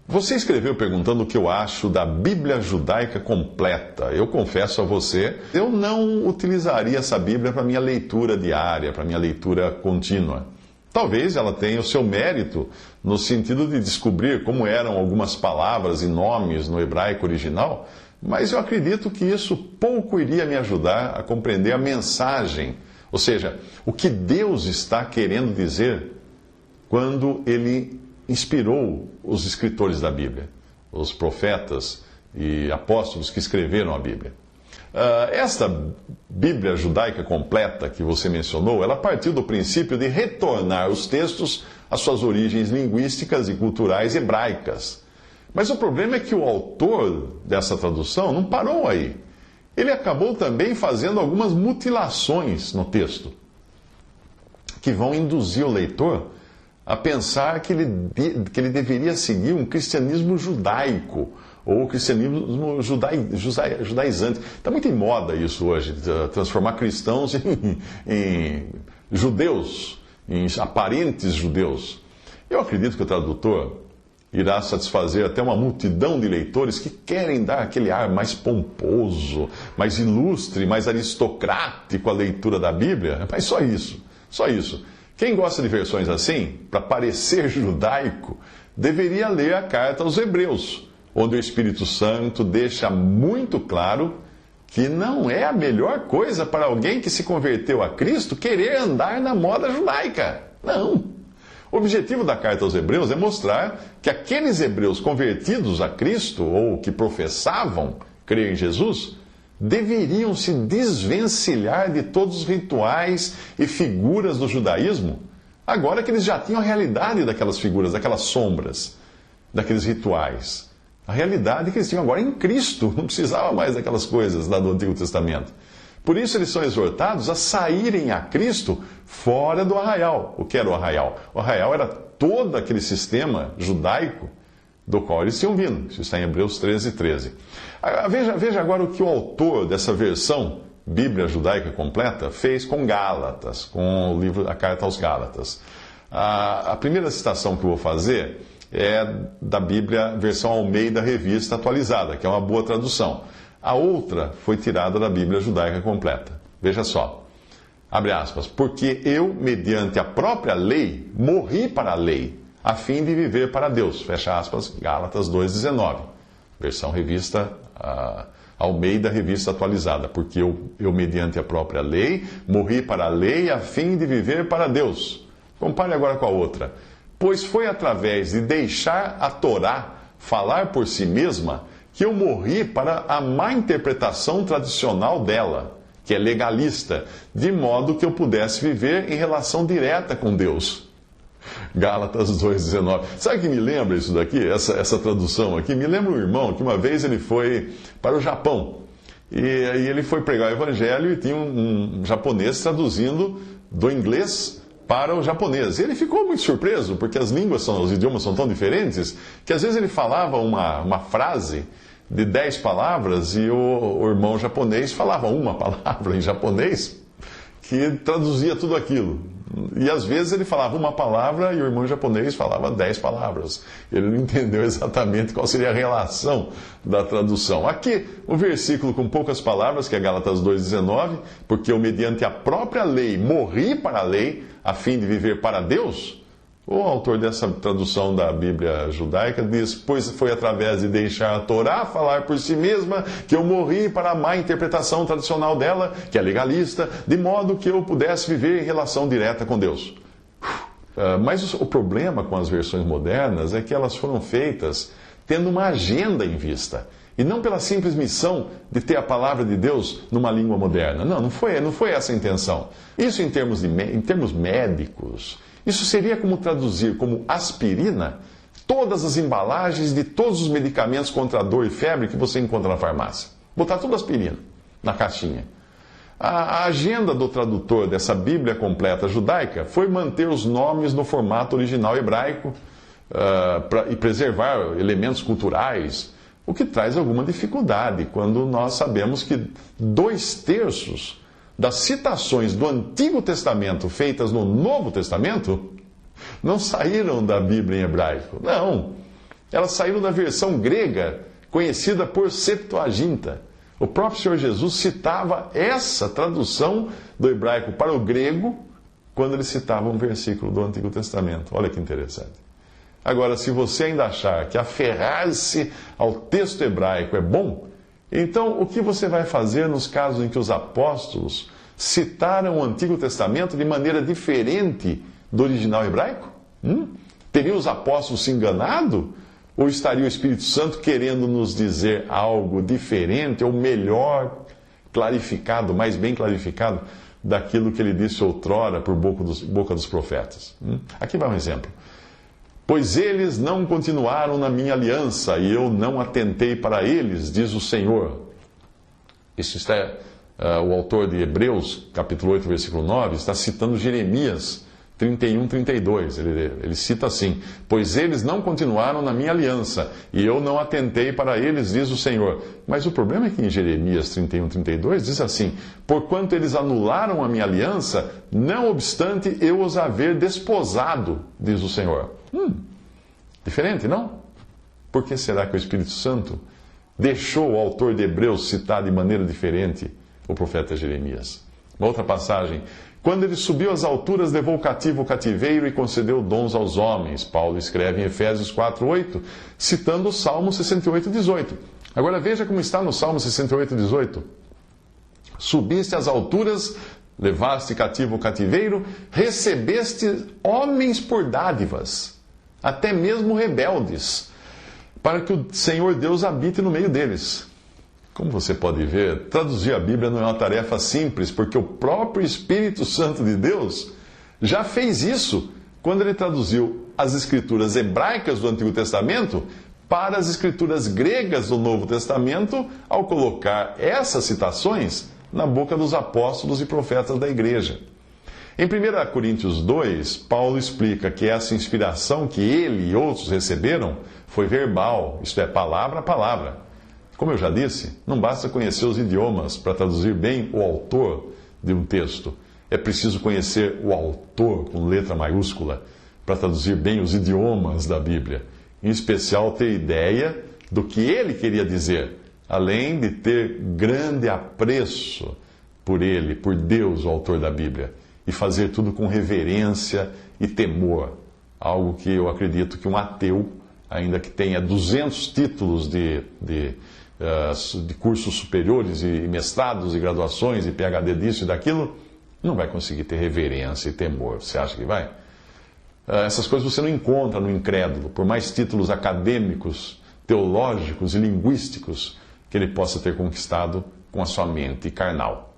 Você escreveu perguntando o que eu acho da Bíblia Judaica completa. Eu confesso a você, eu não utilizaria essa Bíblia para minha leitura diária, para minha leitura contínua. Talvez ela tenha o seu mérito no sentido de descobrir como eram algumas palavras e nomes no hebraico original, mas eu acredito que isso pouco iria me ajudar a compreender a mensagem, ou seja, o que Deus está querendo dizer quando Ele inspirou os escritores da Bíblia, os profetas e apóstolos que escreveram a Bíblia. Esta Bíblia judaica completa que você mencionou, ela partiu do princípio de retornar os textos às suas origens linguísticas e culturais hebraicas. Mas o problema é que o autor dessa tradução não parou aí. Ele acabou também fazendo algumas mutilações no texto, que vão induzir o leitor a pensar que ele deveria seguir um cristianismo judaico, ou cristianismo judaizante. Está muito em moda isso hoje, transformar cristãos em judeus, em aparentes judeus. Eu acredito que o tradutor irá satisfazer até uma multidão de leitores que querem dar aquele ar mais pomposo, mais ilustre, mais aristocrático à leitura da Bíblia, mas só isso, só isso. Quem gosta de versões assim, para parecer judaico, deveria ler a carta aos Hebreus, onde o Espírito Santo deixa muito claro que não é a melhor coisa para alguém que se converteu a Cristo querer andar na moda judaica. Não. O objetivo da carta aos Hebreus é mostrar que aqueles hebreus convertidos a Cristo, ou que professavam crer em Jesus, deveriam se desvencilhar de todos os rituais e figuras do judaísmo, agora que eles já tinham a realidade daquelas figuras, daquelas sombras, daqueles rituais. A realidade que eles tinham agora em Cristo, não precisava mais daquelas coisas lá do Antigo Testamento. Por isso eles são exortados a saírem a Cristo fora do arraial. O que era o arraial? O arraial era todo aquele sistema judaico do qual eles tinham vindo. Isso está em Hebreus 13:13. Veja agora o que o autor dessa versão, Bíblia Judaica Completa, fez com Gálatas, com o livro, a carta aos Gálatas. A primeira citação que eu vou fazer é da Bíblia, versão Almeida Revista Atualizada, que é uma boa tradução. A outra foi tirada da Bíblia Judaica Completa. Veja só. Abre aspas. Porque eu, mediante a própria lei, morri para a lei, a fim de viver para Deus. Fecha aspas, Gálatas 2,19. Versão revista Almeida Revista Atualizada. Porque eu, mediante a própria lei, morri para a lei, a fim de viver para Deus. Compare agora com a outra. Pois foi através de deixar a Torá falar por si mesma que eu morri para a má interpretação tradicional dela, que é legalista, de modo que eu pudesse viver em relação direta com Deus. Gálatas 2,19. Sabe o que me lembra isso daqui, essa tradução aqui? Me lembra um irmão que uma vez ele foi para o Japão. E aí ele foi pregar o evangelho e tinha um japonês traduzindo do inglês para o japonês. E ele ficou muito surpreso, porque as línguas, os idiomas são tão diferentes, que às vezes ele falava uma frase de 10 palavras e o irmão japonês falava uma palavra em japonês que traduzia tudo aquilo. E às vezes ele falava uma palavra e o irmão japonês falava 10 palavras. Ele não entendeu exatamente qual seria a relação da tradução. Aqui, um versículo com poucas palavras, que é Gálatas 2,19, porque eu, mediante a própria lei, morri para a lei, a fim de viver para Deus. O autor dessa tradução da Bíblia judaica diz: pois foi através de deixar a Torá falar por si mesma que eu morri para a má interpretação tradicional dela, que é legalista, de modo que eu pudesse viver em relação direta com Deus. Mas o problema com as versões modernas é que elas foram feitas tendo uma agenda em vista, e não pela simples missão de ter a palavra de Deus numa língua moderna. Não foi essa a intenção. Isso em termos médicos, isso seria como traduzir como aspirina todas as embalagens de todos os medicamentos contra dor e febre que você encontra na farmácia. Botar tudo aspirina na caixinha. A agenda do tradutor dessa Bíblia completa judaica foi manter os nomes no formato original hebraico e preservar elementos culturais, o que traz alguma dificuldade quando nós sabemos que 2/3 das citações do Antigo Testamento feitas no Novo Testamento não saíram da Bíblia em hebraico. Não. Elas saíram da versão grega, conhecida por Septuaginta. O próprio Senhor Jesus citava essa tradução do hebraico para o grego quando ele citava um versículo do Antigo Testamento. Olha que interessante. Agora, se você ainda achar que aferrar-se ao texto hebraico é bom, então o que você vai fazer nos casos em que os apóstolos citaram o Antigo Testamento de maneira diferente do original hebraico? Teriam os apóstolos se enganado? Ou estaria o Espírito Santo querendo nos dizer algo diferente ou melhor clarificado, mais bem clarificado, daquilo que ele disse outrora por boca dos profetas? Aqui vai um exemplo. Pois eles não continuaram na minha aliança e eu não atentei para eles, diz o Senhor. Isso está, o autor de Hebreus, capítulo 8, versículo 9, está citando Jeremias 31, 32. Ele cita assim: pois eles não continuaram na minha aliança, e eu não atentei para eles, diz o Senhor. Mas o problema é que em Jeremias 31, 32 diz assim: porquanto eles anularam a minha aliança, não obstante eu os haver desposado, diz o Senhor. Diferente, não? Por que será que o Espírito Santo deixou o autor de Hebreus citar de maneira diferente o profeta Jeremias? Uma outra passagem: quando ele subiu às alturas, levou cativo o cativeiro e concedeu dons aos homens. Paulo escreve em Efésios 4:8, citando o Salmo 68:18. Agora veja como está no Salmo 68:18. Subiste às alturas, levaste cativo o cativeiro, recebeste homens por dádivas, até mesmo rebeldes, para que o Senhor Deus habite no meio deles. Como você pode ver, traduzir a Bíblia não é uma tarefa simples, porque o próprio Espírito Santo de Deus já fez isso quando ele traduziu as escrituras hebraicas do Antigo Testamento para as escrituras gregas do Novo Testamento, ao colocar essas citações na boca dos apóstolos e profetas da igreja. Em 1 Coríntios 2, Paulo explica que essa inspiração que ele e outros receberam foi verbal, isto é, palavra a palavra. Como eu já disse, não basta conhecer os idiomas para traduzir bem o autor de um texto. É preciso conhecer o autor, com letra maiúscula, para traduzir bem os idiomas da Bíblia. Em especial, ter ideia do que ele queria dizer, além de ter grande apreço por ele, por Deus, o autor da Bíblia, e fazer tudo com reverência e temor. Algo que eu acredito que um ateu, ainda que tenha 200 títulos de cursos superiores e mestrados e graduações e PhD disso e daquilo, não vai conseguir ter reverência e temor. Você acha que vai? Essas coisas você não encontra no incrédulo, por mais títulos acadêmicos, teológicos e linguísticos que ele possa ter conquistado com a sua mente carnal.